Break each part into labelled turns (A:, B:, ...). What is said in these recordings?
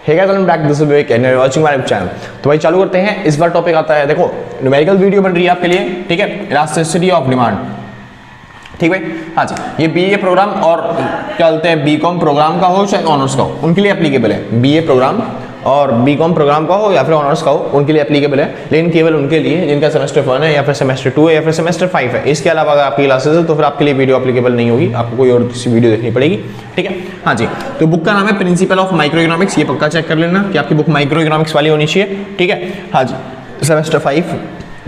A: Hey guys, welcome back, this is Vivek and you are watching my channel. तो भाई चालू करते हैं। इस बार टॉपिक आता है, देखो न्यूमेरिकल वीडियो बन रही है आपके लिए, ठीक है, इलास्टिसिटी ऑफ डिमांड। ठीक है, हाँ जी, ये बीए प्रोग्राम और क्या बोलते हैं बीकॉम प्रोग्राम का हो चाहे ऑनर्स का हो, उनके लिए एप्लीकेबल है। बीए प्रोग्राम और बीकॉम प्रोग्राम का हो या फिर ऑनर्स का हो, उनके लिए एप्लीकेबल है, लेकिन केवल उनके लिए जिनका सेमेस्टर 1 है या फिर सेमेस्टर 2 है या फिर सेमेस्टर 5 है। इसके अलावा अगर आपकी क्लासेस है तो फिर आपके लिए वीडियो एप्लीकेबल नहीं होगी, आपको कोई और वीडियो देखनी पड़ेगी। ठीक है, हाँ जी। तो बुक का नाम है प्रिंसिपल ऑफ माइक्रो इकोनॉमिक्स, ये पक्का चेक कर लेना कि आपकी बुक माइक्रो इकोनॉमिक्स वाली होनी चाहिए। ठीक है, हाँ जी। सेमेस्टर 5,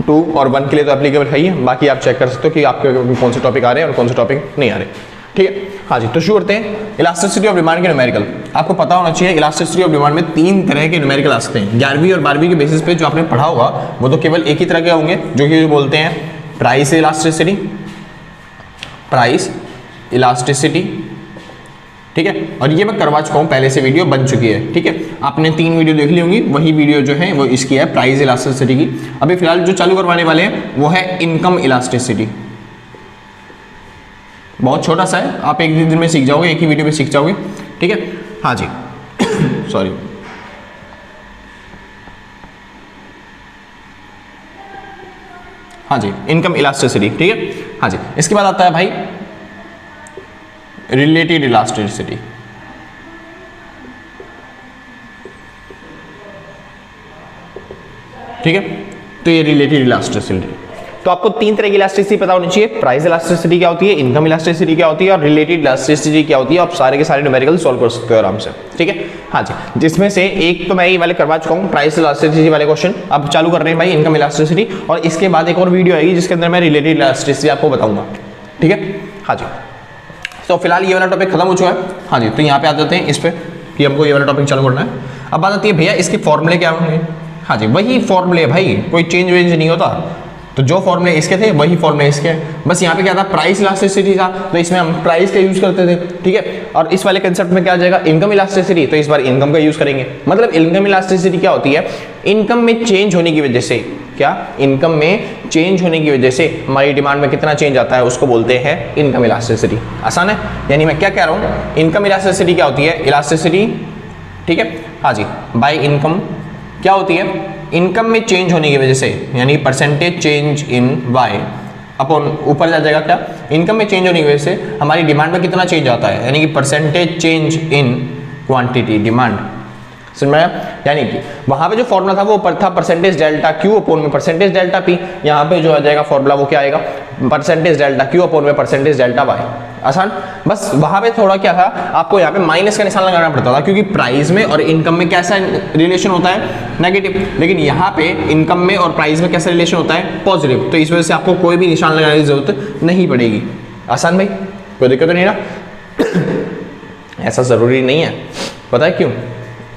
A: 2 और 1 के लिए तो एप्लीकेबल है ही, बाकी आप चेक कर सकते हो कि आपके कौन से टॉपिक आ रहे हैं और कौन से टॉपिक नहीं आ रहे। ठीक है, हाँ जी। तो शुरू करते हैं। इलास्टिसिटी ऑफ डिमांड के न्यूमेरिकल आपको पता होना चाहिए। इलास्टिसिटी ऑफ डिमांड में 3 तरह के न्यूमेरिकल आते हैं। 11वीं और 12वीं के बेसिस पे जो आपने पढ़ा होगा वो तो केवल एक ही तरह के होंगे, जो कि बोलते हैं प्राइस इलास्टिसिटी, प्राइस इलास्टिसिटी। ठीक है, और ये मैं करवा चुका हूँ, पहले से वीडियो बन चुकी है। ठीक है, आपने 3 वीडियो देख ली होंगी, वही वीडियो जो है वो इसकी है, प्राइस इलास्टिसिटी की। अभी फिलहाल जो चालू करवाने वाले हैं वो है इनकम इलास्टिसिटी। बहुत छोटा सा है, आप एक दिन में सीख जाओगे, एक ही वीडियो में सीख जाओगे। ठीक है, हाँ जी। सॉरी, हाँ जी, इनकम इलास्टिसिटी। ठीक है, हाँ जी। इसके बाद आता है भाई रिलेटेड इलास्टिसिटी। ठीक है, तो ये रिलेटेड इलास्टिसिटी। तो आपको 3 तरह की इलास्टिसिटी पता होनी चाहिए। प्राइस इलास्टिसिटी क्या होती है, इनकम इलास्टिसिटी क्या होती है और रिलेटेड इलास्टिसिटी क्या होती है। आप सारे के सारे न्यूमेरिकल सॉल्व कर सकते हो आराम से। ठीक है, हाँ जी। जिसमें से एक तो मैं ये वाले करवा चुका हूँ, प्राइस इलास्टिसिटी वाले क्वेश्चन। अब चालू कर रहे हैं भाई इनकम इलास्टिसिटी, और इसके बाद एक और वीडियो आएगी जिसके अंदर मैं रिलेटेड इलास्टिसिटी आपको बताऊंगा। ठीक है, हाँ जी। तो फिलहाल ये वाला टॉपिक खत्म हो चुका है। हाँ जी, तो यहाँ पे आ जाते हैं इस पे कि हमको ये वाला टॉपिक चालू करना है। अब बात आती है भैया इसके फॉर्मूले क्या होंगे। हाँ जी, वही फॉर्मूले भाई, कोई चेंज वेंज नहीं होता। तो जो फॉर्मूले इसके थे वही फॉर्मूले इसके, बस यहाँ पे क्या था, प्राइस इलास्टिसिटी था, तो इसमें हम प्राइस का यूज करते थे। ठीक है, और इस वाले कंसेप्ट में क्या आ जाएगा, इनकम इलास्टिसिटी, तो इस बार इनकम का यूज करेंगे। मतलब इनकम इलास्टिसिटी क्या होती है, इनकम में चेंज होने की वजह से, क्या इनकम में चेंज होने की वजह से हमारी डिमांड में कितना चेंज आता है, उसको बोलते हैं इनकम इलास्टिसिटी। आसान है, यानी मैं क्या कह रहा हूँ, इनकम इलास्टिसिटी क्या होती है, इलास्टिसिटी, ठीक है, हाँ जी, बाय इनकम क्या होती है, इनकम में चेंज होने की वजह से, यानी percentage change in Y upon, ऊपर जा जाएगा क्या, इनकम में चेंज होने की वजह से हमारी डिमांड में कितना चेंज आता है, यानी कि percentage change in quantity demand. समझ में आया, यानी कि वहां पे जो फॉर्मूला था वो था परसेंटेज डेल्टा क्यू अपॉन में परसेंटेज डेल्टा पी। यहाँ पे जो आ जाएगा फॉर्मूला वो क्या आएगा, परसेंटेज डेल्टा क्यू अपॉन में परसेंटेज डेल्टा वाई। आसान, बस वहां पे थोड़ा क्या था, आपको यहाँ पे माइनस का निशान लगाना पड़ता था, क्योंकि प्राइस में और इनकम में कैसा रिलेशन होता है, नेगेटिव, लेकिन यहाँ पे इनकम में और प्राइस में कैसा रिलेशन होता है, पॉजिटिव। तो इस वजह से आपको कोई भी निशान लगाने की जरूरत नहीं पड़ेगी। आसान भाई, कोई दिक्कत तो नहीं ना। ऐसा जरूरी नहीं है, पता है क्यों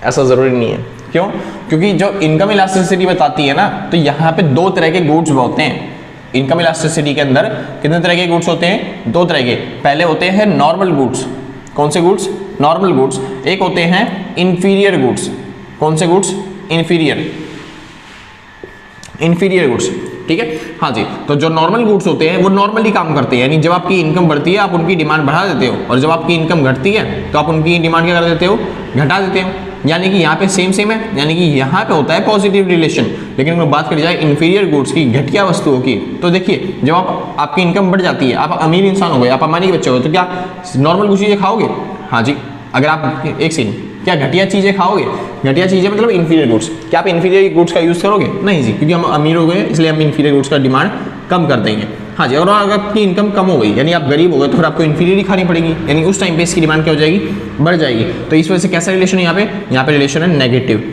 A: ऐसा जरूरी नहीं है, क्यों, क्योंकि जो इनकम इलास्टिसिटी बताती है ना, तो यहाँ पे 2 तरह के गुड्स होते हैं। इनकम इलास्टिसिटी के अंदर कितने तरह के गुड्स होते हैं, 2 तरह के। पहले होते हैं नॉर्मल गुड्स। कौन से गुड्स, नॉर्मल गुड्स। एक होते हैं इंफीरियर गुड्स। कौन से गुड्स, इंफीरियर, इंफीरियर गुड्स। ठीक है, हाँ जी। तो जो नॉर्मल गुड्स होते हैं वो नॉर्मली काम करते हैं, यानी जब आपकी इनकम बढ़ती है आप उनकी डिमांड बढ़ा देते हो, और जब आपकी इनकम घटती है तो आप उनकी डिमांड क्या कर देते हो, घटा देते हो। यानी कि यहाँ पे सेम है, यानी कि यहाँ पे होता है पॉजिटिव रिलेशन। लेकिन अगर बात करी जाए इंफीरियर गुड्स की, घटिया वस्तुओं की, तो देखिए जब आपकी इनकम बढ़ जाती है, आप अमीर इंसान हो गए, आप अमीरी के बच्चे हो, तो क्या नॉर्मल कुछ चीज़ें खाओगे, हाँ जी। अगर आप एक सीन, क्या घटिया चीज़ें खाओगे, घटिया चीज़ें मतलब इंफीरियर गुड्स, क्या आप इंफीरियर गुड्स का यूज़ करोगे, नहीं जी, क्योंकि हम अमीर हो गए इसलिए हम इंफीरियर गुड्स का डिमांड कम कर देंगे। हाँ जी, और अगर आपकी इनकम कम हो गई, यानी आप गरीब हो गए, तो फिर आपको इंफीरियर ही खानी पड़ेगी, यानी उस टाइम पे इसकी डिमांड क्या हो जाएगी, बढ़ जाएगी। तो इस वजह से कैसा रिलेशन है यहाँ पे रिलेशन है नेगेटिव।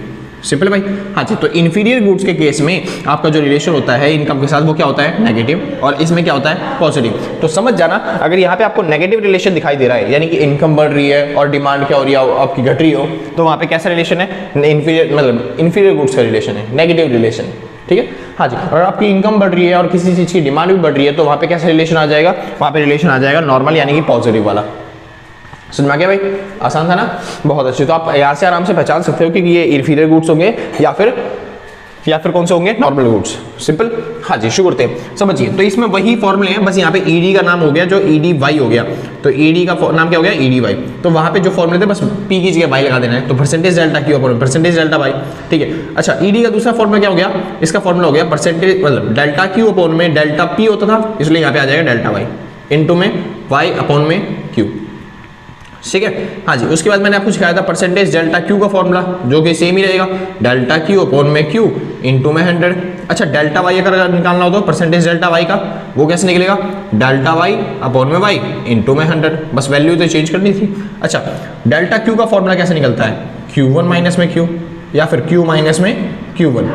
A: सिंपल भाई, हाँ जी। तो इंफीरियर गुड्स के केस में आपका जो रिलेशन होता है इनकम के साथ वो क्या होता है, नेगेटिव, और इसमें क्या होता है, पॉजिटिव। तो समझ जाना, अगर यहाँ पे आपको नेगेटिव रिलेशन दिखाई दे रहा है, यानी कि इनकम बढ़ रही है और डिमांड क्या हो रही है, आपकी घट रही हो, तो वहाँ पे कैसा रिलेशन है, इंफीरियर, मतलब इंफीरियर गुड्स का रिलेशन है, नेगेटिव रिलेशन। ठीक है, हाँ जी। और आपकी इनकम बढ़ रही है और किसी चीज़ की डिमांड भी बढ़ रही है, तो वहाँ पे कैसा रिलेशन आ जाएगा, वहाँ पे रिलेशन आ जाएगा नॉर्मल, यानी कि पॉजिटिव वाला। समझ में आ गया भाई, आसान था ना, बहुत अच्छी। तो आप यहाँ से आराम से पहचान सकते हो कि ये इंफीरियर गुड्स होंगे या फिर या फिर कौन से होंगे, नॉर्मल गुड्स। सिंपल। हाँ जी, शुरू करते हैं। समझिए, तो इसमें वही फॉर्मूले हैं, बस यहाँ पे ईडी का नाम हो गया जो ईडी वाई हो गया, तो ईडी का नाम क्या हो गया, ईडी वाई। तो वहाँ पे जो फॉर्मूले थे बस पी की जगह वाई लगा देना है, तो percentage delta Q upon percentage delta Y. ठीक है। अच्छा, ईडी का दूसरा फॉर्मूला क्या हो गया, इसका फॉर्मूला हो गया परसेंटेज मतलब डेल्टा क्यू अपॉन में डेल्टा पी होता था, इसलिए यहाँ पे आ जाएगा डेल्टा वाई इनटू में वाई अपॉन में क्यू। ठीक है। हाँ जी, उसके बाद मैंने आपको सिखाया था परसेंटेज डेल्टा क्यू का फॉर्मूला, जो कि सेम ही रहेगा, डेल्टा क्यू अपॉन में क्यू इनटू में 100। अच्छा, डेल्टा वाई अगर निकालना हो तो परसेंटेज डेल्टा वाई का वो कैसे निकलेगा, डेल्टा वाई अपॉन में वाई इनटू में 100, बस वैल्यू तो चेंज करनी थी। अच्छा, डेल्टा क्यू का फॉर्मूला कैसे निकलता है, Q1 माइनस में Q या फिर Q माइनस में Q1।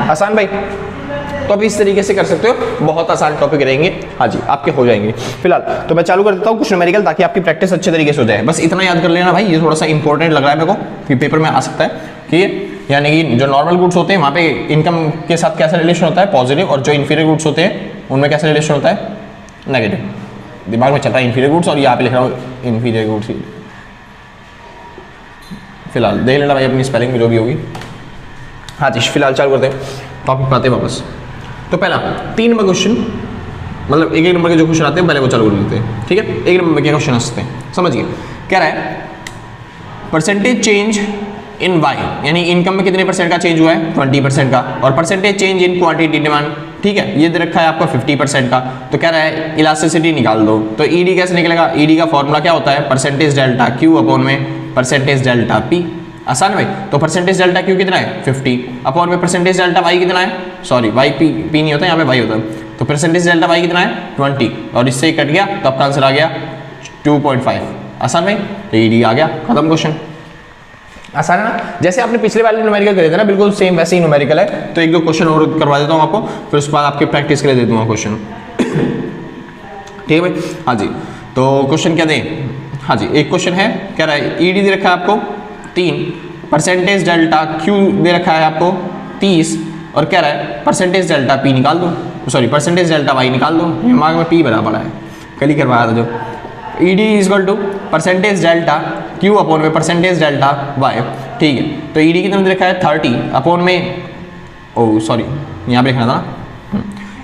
A: आसान भाई, तो अब इस तरीके से कर सकते हो, बहुत आसान टॉपिक रहेंगे। हाँ जी, आपके हो जाएंगे। फिलहाल तो मैं चालू कर देता हूँ कुछ न्यूमेरिकल, ताकि आपकी प्रैक्टिस अच्छे तरीके से हो जाए। बस इतना याद कर लेना भाई, ये थोड़ा सा इंपॉर्टेंट लग रहा है मेरे को कि पेपर में आ सकता है कि यानी कि जो नॉर्मल गुड्स होते हैं वहाँ पे इनकम के साथ कैसा रिलेशन होता है, पॉजिटिव, और जो इन्फीरियर गुड्स होते हैं उनमें कैसा रिलेशन होता है, नेगेटिव। दिमाग में चल रहा है इन्फीरियर गुड्स, और यहाँ पे लिख रहा हूँ इन्फीरियर गुड्स। फिलहाल देख लेना भाई अपनी स्पेलिंग में जो भी होगी। हाँ जी, फिलहाल चालू करते हैं, टॉपिक पाते हैं वापस। तो पहला 3 नंबर क्वेश्चन, मतलब एक नंबर के जो क्वेश्चन आते हैं पहले वो चालू कर लेते हैं। ठीक है, 1 नंबर के क्वेश्चन आ सकते हैं, समझिए। कह रहा है परसेंटेज चेंज इन वाई, यानी इनकम में कितने परसेंट का चेंज हुआ है, 20% का, और percentage change in quantity demand, ठीक है, ये दे रखा है आपका 50% का। तो कह रहा है इलास्टिसिटी निकाल दो, तो ईडी कैसे निकलेगा, ईडी का फॉर्मूला क्या होता है, परसेंटेज डेल्टा क्यू अपॉन में परसेंटेज डेल्टा पी। आसान भाई, तो परसेंटेज डेल्टा क्यू कितना है 50 अपॉन में परसेंटेज डेल्टा वाई कितना है, सॉरी वाई पी नहीं होता, यहाँ पे वाई होता है, तो परसेंटेज डेल्टा वाई कितना है 20, और इससे ही कट गया तो आपका आंसर आ गया 2.5। आसान भाई, तो ईडी आ गया, खत्म क्वेश्चन। आसान है ना, जैसे आपने पिछले वाले न्यूमेरिकल करे थे ना, बिल्कुल सेम वैसे ही न्यूमेरिकल है। तो 1-2 क्वेश्चन और करवा देता हूँ आपको, फिर उसके बाद आपके प्रैक्टिस के लिए दे दूँगा क्वेश्चन। ठीक है भाई। हाँ जी, तो क्वेश्चन क्या दें, हाँ जी, एक क्वेश्चन है, कह रहा है ईडी दे रखा है आपको 3, परसेंटेज डेल्टा क्यू दे रखा है आपको 30, और कह रहा है परसेंटेज डेल्टा पी निकाल दो, सॉरी परसेंटेज डेल्टा वाई निकाल दो। दिमाग में पी बराबर है, कल ही करवाया था जो। ED is equal to percentage delta Q upon में परसेंटेज डेल्टा वाई। ठीक है, तो ईडी कितना दे रखा है 30 अपॉन में, ओ सॉरी यहाँ पे लिखना था ना,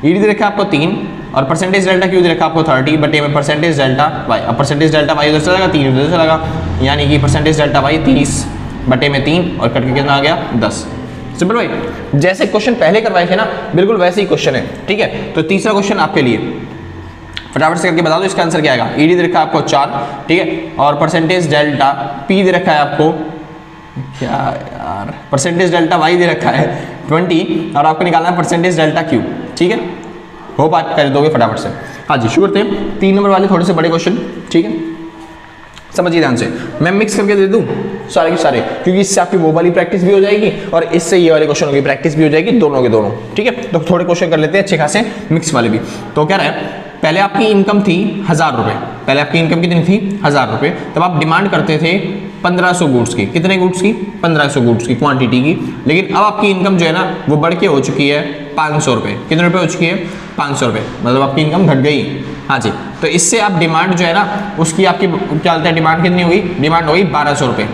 A: ईडी दे रखा है आपको 3, और परसेंटेज डेल्टा क्यू दे रखा है आपको 30 बटे में परसेंटेज डेल्टा वाई। अब परसेंटेज डेल्टा वाई उधर चलेगा, 3 उधर चलेगा, यानी कि परसेंटेज डेल्टा वाई 30 बटे में 3, और कट के कितना आ गया 10। सिंपल भाई, जैसे क्वेश्चन पहले करवाए थे ना, बिल्कुल वैसे ही क्वेश्चन है। ठीक है, तो तीसरा क्वेश्चन आपके लिए, फटाफट से करके बता दो इसका आंसर क्या आएगा। ईडी दे रखा है आपको 4, ठीक है, और परसेंटेज डेल्टा पी दे रखा है आपको, क्या यार, परसेंटेज डेल्टा वाई दे रखा है 20, और आपको निकालना है परसेंटेज डेल्टा क्यू। ठीक है, होप आप कर दोगे फटाफट से। हाँ जी, शुरू करते हैं 3 नंबर वाले थोड़े से बड़े क्वेश्चन। ठीक है, समझिए ध्यान से, मैं मिक्स करके दे दूं सारे के सारे, क्योंकि इससे आपकी वो वाली प्रैक्टिस भी हो जाएगी और इससे ये वाले क्वेश्चन की प्रैक्टिस भी हो जाएगी, दोनों के दोनों। ठीक है, तो थोड़े क्वेश्चन कर लेते हैं अच्छे खासे मिक्स वाले भी। तो क्या रहा है, पहले आपकी इनकम थी 1000 रुपये, पहले आपकी इनकम कितनी थी 1000 रुपये, तब आप डिमांड करते थे 1500 गुड्स की। कितने गुड्स की, 1500 गुड्स की क्वांटिटी की। लेकिन अब आपकी इनकम जो है ना वो बढ़ के हो चुकी है 500 रुपये। कितने रुपये हो चुकी है 500 रुपये, मतलब आपकी इनकम घट गई। हाँ जी, तो इससे आप डिमांड जो है ना उसकी आपकी क्या होता है, डिमांड कितनी हुई, डिमांड हो गई 1200 रुपये।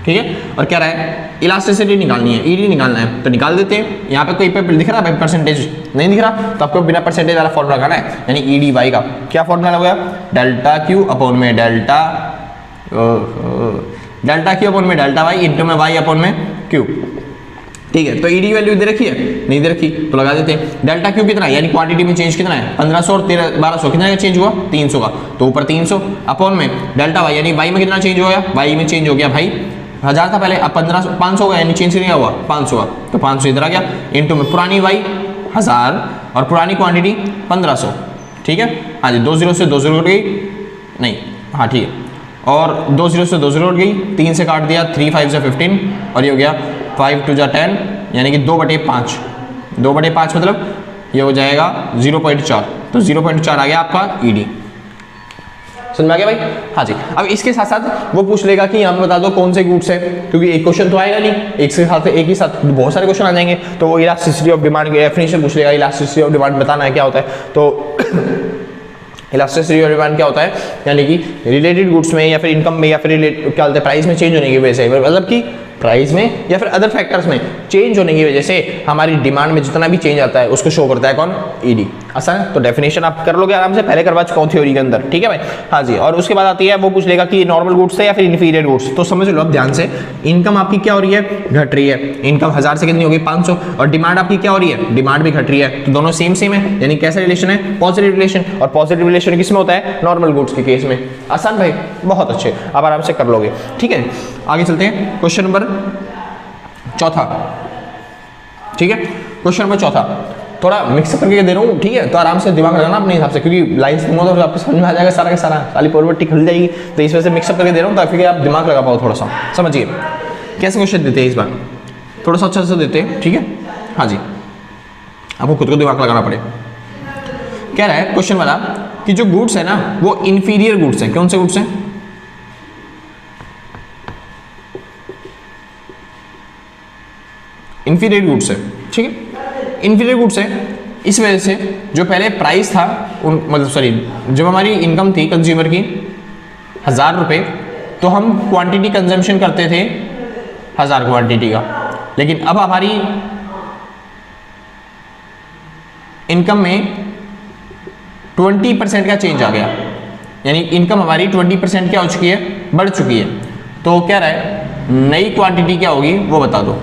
A: ठीक है, और क्या रहा है, इलास्टिसिटी निकालनी है, ईडी निकालना है, तो निकाल देते हैं। यहाँ पे कोई पे दिख रहा है परसेंटेज, नहीं दिख रहा, तो आपको बिना परसेंटेज वाला फॉर्मूला लगाना है, यानी ईडी वाई का क्या फॉर्मूला लगा, डेल्टा क्यू अपॉन में डेल्टा क्यू अपॉन में डेल्टा वाई इंटू में वाई अपॉन में क्यू। ठीक है, तो ईडी वैल्यू दे रखी है, नहीं दे रखी, तो लगा देते हैं। डेल्टा क्यू कितना है, यानी क्वांटिटी में चेंज कितना है 1500 और 1200, कितना का चेंज हुआ 300 का, तो ऊपर 300 अपॉन में डेल्टा वाई, यानी वाई में कितना चेंज हो गया, वाई में चेंज हो गया भाई 1000 था पहले, अब 1500 500 हो गया, यानी चेंज नहीं हुआ 500 का, तो 500 इधर आ गया, इंटू में पुरानी वाई 1000 और पुरानी क्वांटिटी 1500। ठीक है, हाँ जी, 20 से 2 0 गई, नहीं हाँ ठीक है, और 20 से 2 0 गई, 3 से काट दिया, 3 5 से 15, और ये हो गया 5 2 10, यानी कि 2/5, 2/5 मतलब ये हो जाएगा 0.4, तो 0.4 आ गया आपका ईडी। समझ में आ गया भाई। हाँ जी, अब इसके साथ साथ वो पूछ लेगा कि हमें बता दो कौन से गुड्स है, क्योंकि एक क्वेश्चन तो आएगा नहीं, एक ही साथ बहुत सारे क्वेश्चन आ जाएंगे, तो वो इलास्टिसिटी ऑफ डिमांड की डेफिनेशन पूछ लेगा। इलास्टिसिटी ऑफ डिमांड बताना है क्या होता है, तो इलास्टिसिटी ऑफ डिमांड क्या होता है, यानी कि रिलेटेड गुड्स में या फिर इनकम में या फिर क्या बोलते हैं प्राइस में चेंज होने की वजह से, मतलब कि प्राइस में या फिर अदर फैक्टर्स में चेंज होने की वजह से हमारी डिमांड में जितना भी चेंज आता है उसको शो करता है कौन, ईडी। आसान है, तो डेफिनेशन आप कर लोगे आराम से, पहले करवा चुका हूं थ्योरी के अंदर, ठीक है भाई। हाँ जी, और उसके बाद आती है वो पूछ लेगा कि नॉर्मल गुड्स है या फिर इन्फीरियर गुड्स, तो समझ लो अब ध्यान से, इनकम आपकी क्या हो रही है, घट रही है। इनकम 1000 से कितनी होगी, 500, और डिमांड आपकी क्या हो रही है, डिमांड भी घट रही है, तो दोनों सेम सेम है, यानी कैसा रिलेशन है, पॉजिटिव रिलेशन। और पॉजिटिव रिलेशन किस में होता है, नॉर्मल गुड्स के केस में। आसान भाई, बहुत अच्छे, आप आराम से कर लोगे, ठीक है। आगे चलते हैं, क्वेश्चन नंबर चौथा, ठीक है। क्वेश्चन नंबर चौथा थोड़ा मिक्सअप करके दे रहा हूँ, ठीक है, तो आराम से दिमाग लगाना अपने हिसाब से, क्योंकि लाइन्स दूंगा तो आपको समझ में आ जाएगा सारा का सारा, सारी पोरबट्टी खुल जाएगी, तो इस वजह से मिक्सअप करके दे रहा हूँ ताकि आप दिमाग लगा पाओ थोड़ा सा। समझिए कैसे क्वेश्चन देते हैं इस बार, थोड़ा सा अच्छा से देते हैं, ठीक है। हाँ जी, आपको खुद को दिमाग लगाना पड़े। कह रहा है क्वेश्चन वाला कि जो गुड्स है ना वो इंफीरियर गुड्स है। कौन से गुड्स हैं, इंफीरियर गुड्स है, ठीक है। इंफीरियर गुड्स है इस वजह से जो पहले प्राइस था मतलब सॉरी, जब हमारी इनकम थी कंज्यूमर की 1000 रुपये, तो हम क्वांटिटी कंजम्पशन करते थे 1000 क्वांटिटी का, लेकिन अब हमारी इनकम में 20% का चेंज आ गया, यानी इनकम हमारी 20% क्या हो चुकी है, बढ़ चुकी है। तो क्या रहा है, नई क्वांटिटी क्या होगी वो बता दो।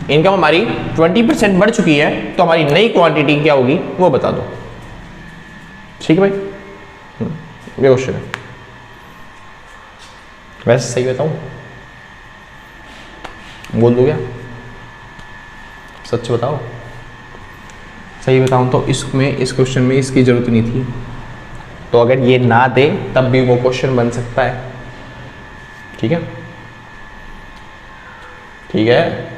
A: इनकम हमारी 20% बढ़ चुकी है, तो हमारी नई क्वांटिटी क्या होगी वो बता दो, ठीक है भाई। ये क्वेश्चन है, वैसे सही बताऊं, बोल दो क्या, सच बताओ, सही बताऊं तो इसमें इस क्वेश्चन में इसकी जरूरत नहीं थी, तो अगर ये ना दे तब भी वो क्वेश्चन बन सकता है, ठीक है, ठीक है।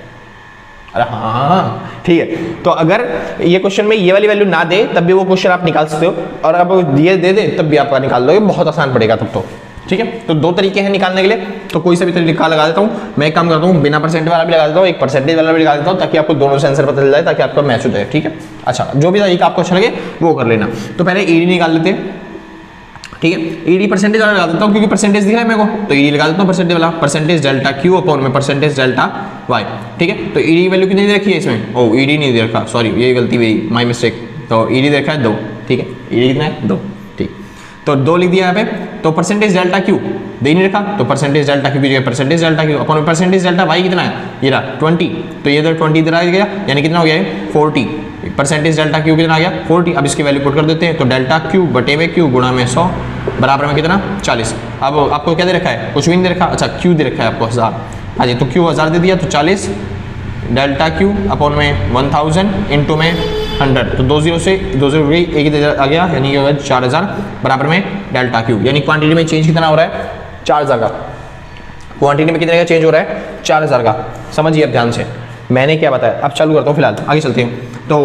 A: अरे हाँ ठीक है, तो अगर ये क्वेश्चन में ये वाली वैल्यू ना दे तब भी वो क्वेश्चन आप निकाल सकते हो, और अगर ये दे दे तब भी आप निकाल दोगे, बहुत आसान पड़ेगा तब तो, ठीक है। तो दो तरीके हैं निकालने के लिए, तो कोई सा भी तरीका लगा देता हूँ। मैं एक काम करता हूँ, बिना परसेंट वाला भी लगा देता हूँ, एक परसेंटेज वाला भी लगा देता हूँ, ताकि आपको दोनों से आंसर पता चल जाए, ताकि आपका मैच हो जाए, ठीक है। अच्छा, जो भी तरीका आपको अच्छा लगे वो कर लेना। तो पहले ईडी निकाल लेते हैं, ठीक है। ईडी परसेंटेज वाला लगा देता हूँ, क्योंकि परसेंटेज दिख रहा है मेरे को, तो ईडी लगा देता हूँ परसेंटेज वाला, परसेंटेज डेल्टा क्यू अपॉन में परसेंटेज डेल्टा वाई, ठीक है। तो ईडी वैल्यू कितनी दे रखी है इसमें, ओ ईडी नहीं दे रखा, सॉरी ये गलती हुई, माई मिस्टेक। तो ईडी दे रखा है 2, ठीक है, ईडी कितना है 2, ठीक। तो 2 लिख दिया यहाँ पे, तो परसेंटेज डेल्टा क्यू दे नहीं रखा, तो परसेंटेज डेल्टा क्यू की जगह परसेंटेज डेल्टा क्यू अपॉन में परसेंटेज डेल्टा वाई कितना है, ये रहा 20, तो ये इधर 20 इधर आ गया, यानी कितना हो गया है 40। परसेंटेज डेल्टा क्यू कितना आ गया 40। अब इसकी वैल्यू पुट कर देते हैं, तो डेल्टा क्यू बटे में क्यू गुणा में 100 बराबर में कितना 40। अब आपको क्या दे रखा है, कुछ भी नहीं दे रखा, अच्छा क्यू दे रखा है आपको 1000, हाँ जी, तो क्यू 1000 दे दिया, तो 40 डेल्टा क्यू अपॉन में 1000 इंटू में 100, तो 2 0 से 2 0 गई, एक ही आ गया, यानी ये होगा 4000 बराबर में डेल्टा क्यू, यानी क्वांटिटी में चेंज कितना हो रहा है 4000 का, क्वांटिटी में कितने का चेंज हो रहा है 4000 का। समझिए अब ध्यान से, मैंने क्या बताया, अब चालू करता हूँ, फिलहाल आगे चलते हैं। तो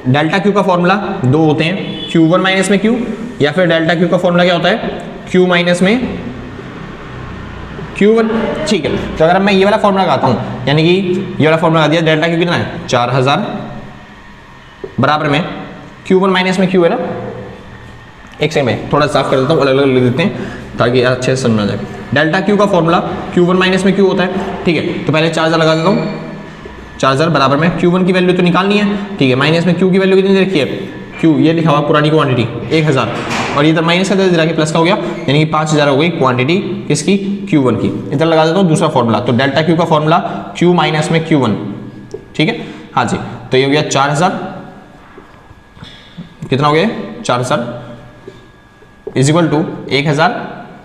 A: डेल्टा क्यू का फॉर्मूला 2 होते हैं, Q1 माइनस में Q, या फिर डेल्टा क्यू का फॉर्मूला क्या होता है Q माइनस में Q1, ठीक है। तो अगर मैं ये वाला फॉर्मूला लगाता हूँ, यानी कि ये वाला फॉर्मूला लगा दिया, डेल्टा क्यू कितना है 4000 बराबर में Q1 माइनस में Q है ना, एक सेकंड में थोड़ा साफ कर देता हूँ, अलग अलग लिख देते हैं ताकि अच्छे से समझ आ जाए। डेल्टा क्यू का फॉर्मूला Q1 माइनस में Q होता है, ठीक है। तो पहले 4000 लगा देता हूँ, 4000 बराबर में Q1 की वैल्यू तो निकालनी है, ठीक है, माइनस में Q की वैल्यू कितनी दे रखी है, Q ये लिखा हुआ पुरानी क्वांटिटी 1000, और इधर माइनस का दे प्लस का हो गया, यानी कि 5000 हो गई क्वांटिटी किसकी Q1 की। इधर लगा देता हूँ दूसरा फॉर्मूला, तो डेल्टा क्यू का फॉर्मूला Q माइनस में Q1, ठीक है, हाँ जी। तो ये हो गया 4000, कितना हो गया 4000 इज इक्वल टू 1000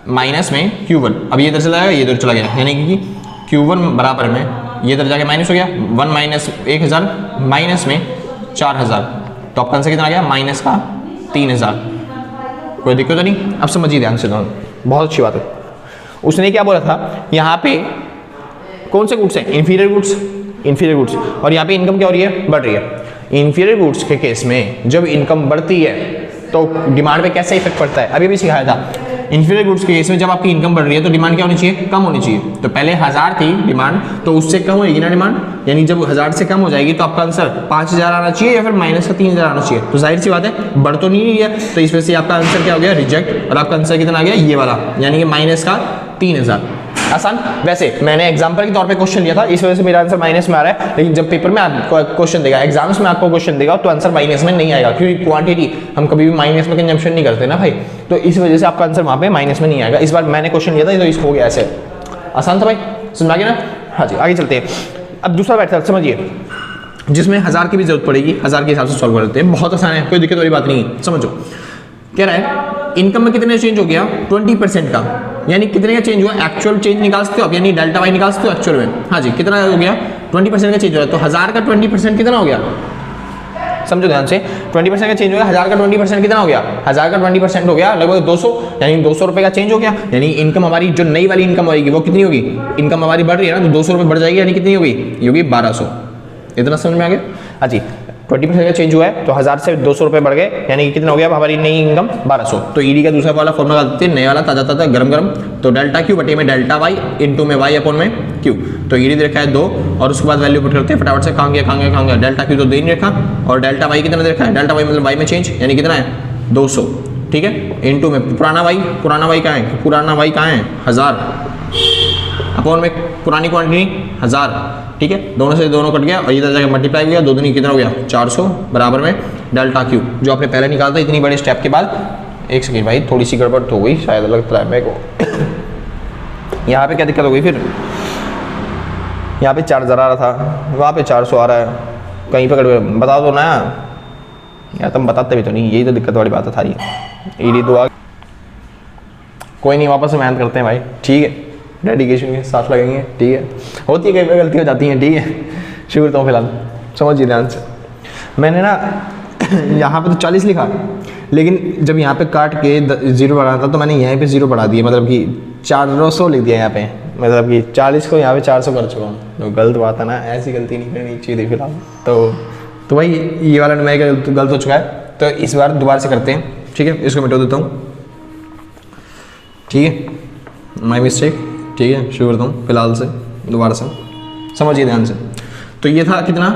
A: माइनस में Q1, अब ये इधर चला गया, ये इधर चला गया, यानी कि Q1 बराबर में ये इधर जाके माइनस हो गया 1 माइनस 1000 माइनस में 4000, तो आपका आंसर कितना आ गया माइनस का 3000। कोई दिक्कत तो नहीं, अब समझिए ध्यान से, बहुत अच्छी बात है। उसने क्या बोला था, यहाँ पे कौन से गुड्स हैं, इंफीरियर गुड्स, इंफीरियर गुड्स, और यहाँ पे इनकम क्या हो रही है, बढ़ रही है। इंफीरियर गुड्स के केस में जब इनकम बढ़ती है तो डिमांड पे कैसा इफेक्ट पड़ता है, अभी भी सिखाया था। इंफीरियर गुड्स के केस में जब आपकी इनकम बढ़ रही है तो डिमांड क्या होनी चाहिए, कम होनी चाहिए। तो पहले 1000 थी डिमांड, तो उससे कम होगी ना डिमांड, यानी जब 1000 से कम हो जाएगी तो आपका आंसर 5000 आना चाहिए या फिर माइनस का 3000 आना चाहिए। तो जाहिर सी बात है बढ़ तो नहीं रही है, तो इस वजह से आपका आंसर क्या हो गया रिजेक्ट, और आपका आंसर कितना आ गया ये वाला, यानी कि माइनस का 3000। आसान। वैसे मैंने एग्जांपल के तौर पे क्वेश्चन लिया था, इस वजह से मेरा आंसर माइनस में आ रहा है, लेकिन जब पेपर में आपको क्वेश्चन देगा, एग्जाम्स में आपको क्वेश्चन देगा तो आंसर माइनस में नहीं आएगा, क्योंकि क्वांटिटी हम कभी भी माइनस में कंजम्पशन नहीं करते ना भाई, तो इस वजह से आपका आंसर वहां पे माइनस में नहीं आएगा। इस बार मैंने क्वेश्चन लिया था तो इसको हो गया ऐसे, आसान था भाई, समझ आ गया ना। हाँ जी, आगे चलते हैं। अब दूसरा मेथड समझिए, जिसमें 1000 की भी जरूरत पड़ेगी, 1000 के हिसाब से सॉल्व कर लेते हैं, बहुत आसान है, कोई दिक्कत वाली बात नहीं है। समझो कह रहा है इनकम में कितने चेंज हो गया, 20% का, यानी कितने का चेंज हुआ, एक्चुअल चेंज निकाल सकते हो आप, यानी डेल्टा वाई निकाल सकते हो एक्चुअल में। हाँ जी, कितना हो गया, 20% का चेंज हो रहा है, तो 1000 का 20% कितना हो गया, समझो ध्यान से, 20% का चेंज हो गया, 1000 का 20% कितना हो गया, 1000 का 20% हो गया लगभग 200, यानी 200 रुपए का चेंज हो गया, यानी इनकम हमारी जो नई वाली इनकम होगी वो कितनी होगी, इनकम हमारी बढ़ रही है ना, तो 200 रुपए बढ़ जाएगी, यानी कितनी होगी, ये होगी 1200। इतना समझ में आ गया। हाँ जी, 20% का चेंज हुआ है तो 1000 से 200 रुपए बढ़ गए, यानी कि कितना हो गया हमारी नई इनकम 1200। तो ईडी का दूसरा वाला फॉर्मूला देते हैं, नया वाला ताजा ताजा गरम गरम, तो डेल्टा क्यू बटे में डेल्टा वाई इंटू में वाई अपॉन में क्यू। तो ईडी दे रखा है 2 और उसके बाद वैल्यू पुट करते हैं फटाफट से, कहाँ गया, डेल्टा क्यू तो दे नहीं रखा, और डेल्टा वाई कितना दे रखा है, डेल्टा वाई मतलब वाई में चेंज, यानी कितना है 200, ठीक है, इंटू में पुराना वाई कहाँ है, पुराना वाई कहाँ है 1000 अपॉन में पुरानी क्वांटिटी 1000, ठीक है, दोनों से दोनों कट गया और इधर जाकर मल्टीप्लाई हो गया, 2 दूनी कितना हो गया 400 बराबर में डेल्टा क्यू, जो आपने पहले निकाला था इतनी बड़े स्टेप के बाद। एक सेकेंड भाई, थोड़ी सी गड़बड़ तो हो गई शायद, लगता है मेरे को। यहाँ पे क्या दिक्कत हो गई फिर, यहाँ पे 4000 आ रहा था, वहाँ पे 400 आ रहा है, कहीं पे बता दो ना यार, तुम बताते भी तो नहीं, यही तो दिक्कत वाली बात है सारी। ईडी तो कोई नहीं, वापस से मेहनत करते हैं भाई, ठीक है, डेडिकेशन के साथ लगेंगे, ठीक है, होती है कई बार गलती हो जाती है, ठीक है, शुक्र तो फिलहाल समझिए ध्यान से। मैंने ना यहाँ पे तो 40 लिखा, लेकिन जब यहाँ पे काट के 0 बढ़ाना था तो मैंने यहाँ पे 0 बढ़ा दिया, मतलब कि 400 लिख दिया यहाँ पे, मतलब कि 40 को यहाँ पे 400 कर चुका हूँ, तो गलत बात है ना, ऐसी गलती नहीं करनी चाहिए फिलहाल। तो भाई ये वाला न्यूमेरिकल गलत हो चुका है, तो इस बार दोबारा से करते हैं, ठीक है, इसको मिटा देता हूँ, ठीक है, माई मिस्टेक, ठीक है, शुरू करता हूँ फिलहाल से दोबारा से, समझिए ध्यान से। तो ये था कितना,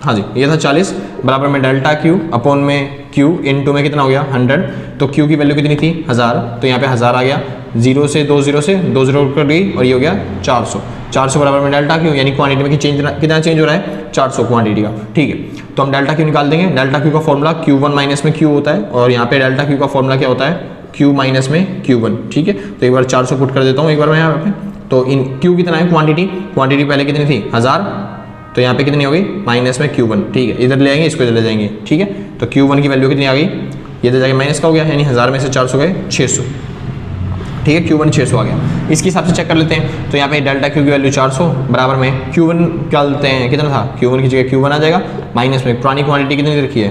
A: हाँ जी, ये था 40 बराबर में डेल्टा क्यू अपॉन में क्यू इनटू में कितना हो गया 100, तो क्यू की वैल्यू कितनी थी 1000, तो यहाँ पे 1000 आ गया, 0 से 2 0 कट गई और ये हो गया 400 बराबर में डेल्टा क्यू, यानी क्वांटिटी में कितना चेंज हो रहा है 400 क्वांटिटी का, ठीक है। तो हम डेल्टा क्यू निकाल देंगे, डेल्टा क्यू का फॉर्मूला Q1 माइनस में Q होता है, और यहाँ पे डेल्टा क्यू का फॉर्मूला क्या होता है Q माइनस में Q1, ठीक है। तो एक बार 400 पुट कर देता हूँ एक बार मैं यहाँ पे, तो इन Q कितना है क्वांटिटी पहले कितनी थी 1000, तो यहाँ पे कितनी हो गई माइनस में Q1, ठीक है, इधर ले आएंगे इसको इधर ले जाएंगे, ठीक है। तो Q1 की वैल्यू कितनी आ गई, ये इधर जाके माइनस का हो गया, यानी 1000 में से 400 गए 600, ठीक है, Q1 600 आ गया। इसके हिसाब से चेक कर लेते हैं, तो यहाँ पे डेल्टा क्यू की वैल्यू 400 बराबर में Q1 क्या लेते हैं, कितना था Q1 की जगह Q1 आ जाएगा, माइनस में पुरानी क्वांटिटी कितनी रखी है,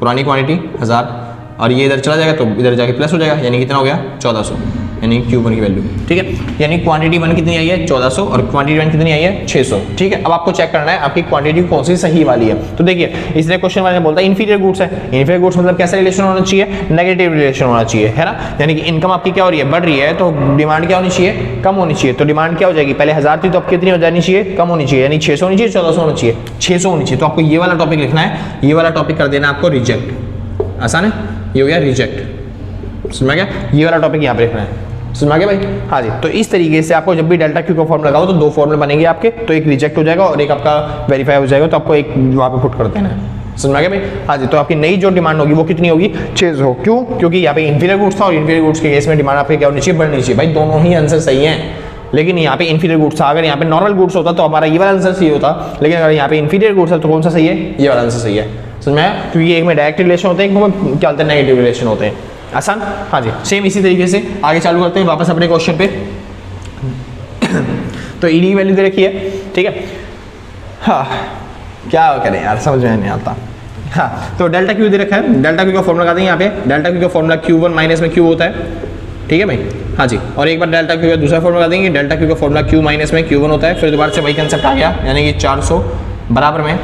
A: पुरानी क्वांटिटी 1000, और ये इधर चला जाएगा तो इधर जाके प्लस हो जाएगा, यानी कितना हो गया 1400, यानी Q1 की वैल्यू, ठीक है। यानी क्वांटिटी 1 कितनी आई है 1400 और क्वांटिटी 1 कितनी आई है 600, ठीक है। अब आपको चेक करना है आपकी क्वांटिटी कौन सी सही वाली है। तो देखिए इसलिए क्वेश्चन वाले बोलता है इन्फीरियर गुड्स है, इन्फीरियर गुड्स मतलब कैसा रिलेशन होना चाहिए, नेगेटिव रिलेशन होना चाहिए, है ना, यानी कि इनकम आपकी क्या हो रही है बढ़ रही है, तो डिमांड क्या होनी चाहिए कम होनी चाहिए, तो डिमांड क्या हो जाएगी, पहले 1000 थी तो अब कितनी हो जानी चाहिए कम होनी चाहिए, यानी 600 होनी चाहिए 1400 होनी चाहिए, 600 होनी चाहिए। तो आपको ये वाला टॉपिक लिखना है, ये वाला टॉपिक कर देना आपको रिजेक्ट, आसान है, ये हो गया रिजेक्ट, समझ गया, ये वाला टॉपिक यहाँ पे लिखना है, समझ गया भाई। हाँ जी, तो इस तरीके से आपको जब भी डेल्टा क्यू का फॉर्मूला लगाओ तो 2 फॉर्मूले बनेंगे आपके, तो एक रिजेक्ट हो जाएगा और एक आपका वेरीफाई हो जाएगा, तो आपको एक वहाँ पे पुट कर देना है, समझ गया भाई। हाँ जी, तो आपकी नई जो डिमांड होगी वो कितनी होगी 600, क्यों, क्योंकि यहाँ पे इन्फीरियर गुड्स था और इन्फीरियर गुड्स के केस में डिमांड आपकी क्या होनी चाहिए बढ़नी चाहिए, भाई दोनों ही आंसर सही हैं, लेकिन यहाँ पे इन्फीरियर गुड्स था, अगर यहाँ पे नॉर्मल गुड्स होता तो हमारा ये वाला आंसर सही होता, लेकिन अगर यहाँ पे इन्फीरियर गुड्स है तो कौन सा सही है, ये वाला आंसर सही है, समझ में आया, क्योंकि एक में डायरेक्ट रिलेशन होते हैं, एक में क्या होते हैं नेगेटिव रिलेशन होते हैं, आसान। हाँ जी, सेम इसी तरीके से आगे चालू करते हैं वापस अपने क्वेश्चन पे। तो ईडी की वैल्यू दे रखी है, ठीक है, हाँ क्या करें यार समझ में नहीं आता। हाँ, तो डेल्टा क्यू दे रखा है, डेल्टा क्यू का फॉर्मूला लगा देंगे यहाँ पे, डेल्टा क्यू का फॉर्मूला Q1 माइनस में Q होता है, ठीक है भाई। हाँ जी, और एक बार डेल्टा क्यू का दूसरा फॉर्मूला देंगे, डेल्टा क्यू का फॉर्मूला Q माइनस में Q1 होता है, फिर दोबारा से वही कंसेप्ट आ गया, यानी कि 400 बराबर में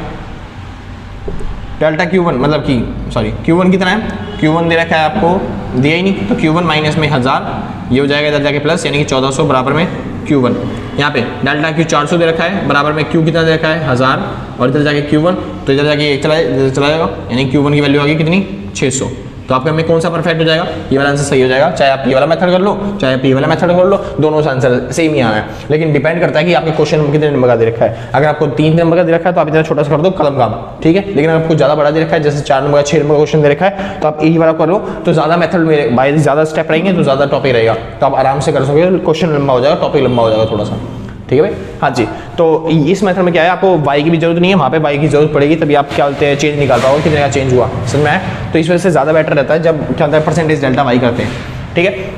A: डेल्टा Q1 मतलब कि सॉरी Q1 कितना है, Q1 दे रखा है आपको, दिया ही नहीं, तो Q1 माइनस में 1000, ये हो जाएगा इधर जाके प्लस, यानी कि 1400 बराबर में Q1। यहाँ पे डेल्टा Q 400 दे रखा है, बराबर में Q कितना दे रखा है 1000, और इधर जाके Q1, तो इधर जाके चला जाएगा, यानी Q1 की वैल्यू आ गई कितनी 600, तो आपका में कौन सा परफेक्ट हो जाएगा, ये वाला आंसर सही हो जाएगा। चाहे आप ये वाला मेथड कर लो, चाहे आप ये वाला मेथड कर लो, दोनों से आंसर सेम ही आना है। लेकिन डिपेंड करता है कि आपके क्वेश्चन में कितने नंबर का दे रखा है। अगर आपको 3 नंबर का दे रखा है तो आप इतना छोटा सा कर दो कलम काम, ठीक है। लेकिन अगर आपको ज्यादा बड़ा दे रखा है, जैसे 4 नंबर का 6 नंबर का क्वेश्चन दे रखा है, तो आप यही वाला करो, तो ज्यादा मेथड में बाय ज्यादा स्टेप रहेंगे तो ज्यादा टॉपिक रहेगा, तो आप आराम से कर सकोगे, क्वेश्चन लंबा हो जाएगा, टॉपिक लंबा हो जाएगा थोड़ा सा, ठीक है भाई। हाँ जी, तो इस मेथड में क्या है, आपको वाई की भी जरूरत नहीं है, वहाँ पे वाई की जरूरत पड़ेगी, तभी आप क्या बोलते हैं चेंज निकाल पाओगे कितने का चेंज हुआ, समझ में आया। तो इस वजह से ज़्यादा बेटर रहता है जब क्या होता है परसेंटेज डेल्टा वाई करते हैं, ठीक है।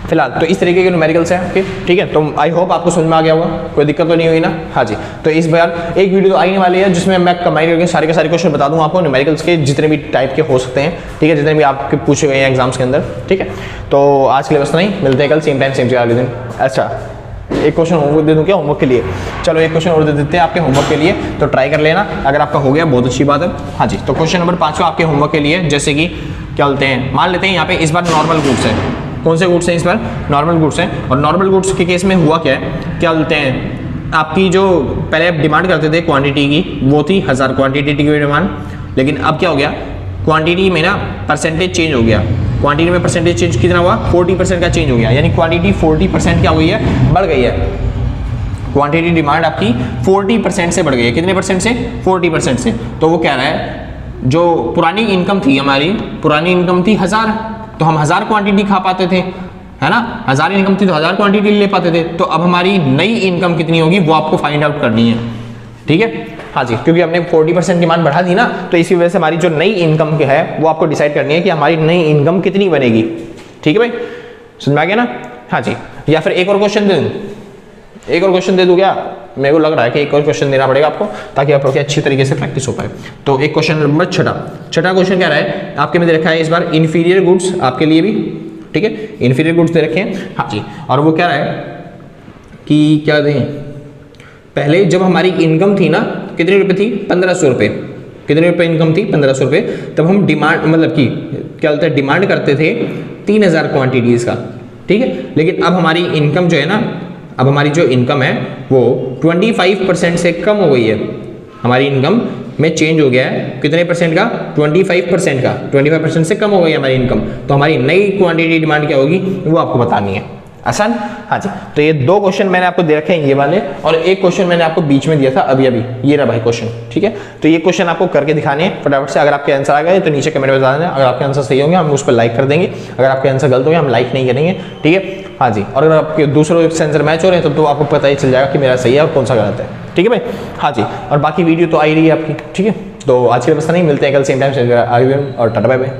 A: फिलहाल तो इस तरीके के न्यूमेरिकल्स हैं आपके, ठीक है। तो आई होप आपको समझ में आ गया होगा, कोई दिक्कत तो नहीं हुई ना। हाँ जी, तो इस बार एक वीडियो तो आने वाली है जिसमें मैं कंबाइन करके सारे के सारे क्वेश्चन बता दूँ आपको न्यूमेरिकल्स के, जितने भी टाइप के हो सकते हैं, ठीक है, जितने भी आपके पूछे गए हैं एग्जाम्स के अंदर, ठीक है। तो आज के लिए बस नहीं, मिलते हैं कल सेम टाइम सेम जगह अगले दिन। अच्छा, एक क्वेश्चन होमवर्क दे दूं क्या होमवर्क के लिए, चलो एक क्वेश्चन और दे देते हैं आपके होमवर्क के लिए, तो ट्राई कर लेना, अगर आपका हो गया बहुत अच्छी बात है। हाँ जी, तो क्वेश्चन नंबर 5 आपके होमवर्क के लिए, जैसे कि क्या बोलते हैं, मान लेते हैं यहाँ पे इस बार नॉर्मल गुड्स है, कौन से गुड्स हैं इस बार, नॉर्मल गुड्स हैं। और नॉर्मल गुड्स के केस में हुआ क्या है, क्या बोलते हैं, आपकी जो पहले आप डिमांड करते थे क्वांटिटी की, वो थी 1000 क्वांटिटी की डिमांड, लेकिन अब क्या हो गया, क्वांटिटी में ना परसेंटेज चेंज हो गया, क्वांटिटी में परसेंटेज चेंज कितना हुआ, 40% का चेंज हो गया, यानी क्वांटिटी 40% क्या हो गई है, बढ़ गई है। क्वांटिटी डिमांड आपकी 40% से बढ़ गई है, कितने परसेंट से, 40% से। तो वो कह रहा है जो पुरानी इनकम थी हमारी, पुरानी इनकम थी 1000, तो हम 1000 क्वांटिटी खा पाते थे, है ना, 1000 इनकम थी तो 1000 क्वांटिटी ले पाते थे। तो अब हमारी नई इनकम कितनी होगी वो आपको फाइंड आउट करनी है, ठीक है। हाँ जी, क्योंकि हमने 40% डिमांड बढ़ा दी ना, तो इसी वजह से हमारी जो नई इनकम है वो आपको डिसाइड करनी है कि हमारी नई इनकम कितनी बनेगी, ठीक है भाई, समझ में आ गया ना। हाँ जी, या फिर एक और क्वेश्चन दे दूँ, एक और क्वेश्चन दे दूँ क्या, मेरे को लग रहा है कि एक और क्वेश्चन देना पड़ेगा आपको, ताकि आपको अच्छी तरीके से प्रैक्टिस हो पाए। तो एक क्वेश्चन नंबर छठा क्वेश्चन क्या रहा है आपके में दे रखा है इस बार इंफीरियर गुड्स, आपके लिए भी, ठीक है, इंफीरियर गुड्स दे रखे हैं। हाँ जी, और वो क्या रहा है कि क्या दें, पहले जब हमारी इनकम थी ना कितने रुपए थी, 1500 रुपये, कितने रुपए इनकम थी, 1500 रुपये। तब हम डिमांड मतलब कि क्या बोलते हैं डिमांड करते थे 3000 क्वांटिटीज़ का, ठीक है। लेकिन अब हमारी इनकम जो है ना, अब हमारी जो इनकम है वो 25% से कम हो गई है, हमारी इनकम में चेंज हो गया है कितने परसेंट का, 25% का, 25% से कम हो गई हमारी इनकम। तो हमारी नई क्वांटिटी डिमांड क्या होगी वो आपको बतानी है, आसान। हाँ जी, तो ये 2 क्वेश्चन मैंने आपको दे रखे हैं ये वाले, और एक क्वेश्चन मैंने आपको बीच में दिया था अभी अभी, ये रहा भाई क्वेश्चन, ठीक है। तो ये क्वेश्चन आपको करके दिखाने हैं फटाफट से। अगर आपके आंसर आ गए तो नीचे कमेंट में बता देना, अगर आपके आंसर सही होंगे हम उस पर लाइक कर देंगे, अगर आपके आंसर गलत होंगे हम लाइक नहीं करेंगे, ठीक है। हाँ जी, और अगर आपके दूसरों से आंसर मैच हो रहे हैं तो आपको पता ही चल जाएगा कि मेरा सही है और कौन सा गलत है, ठीक है भाई। हाँ जी, और बाकी वीडियो तो आ ही रही है आपकी, ठीक है। तो आज के लिए बस नहीं, मिलते हैं कल सेम टाइम से, और टाटा बाय बाय।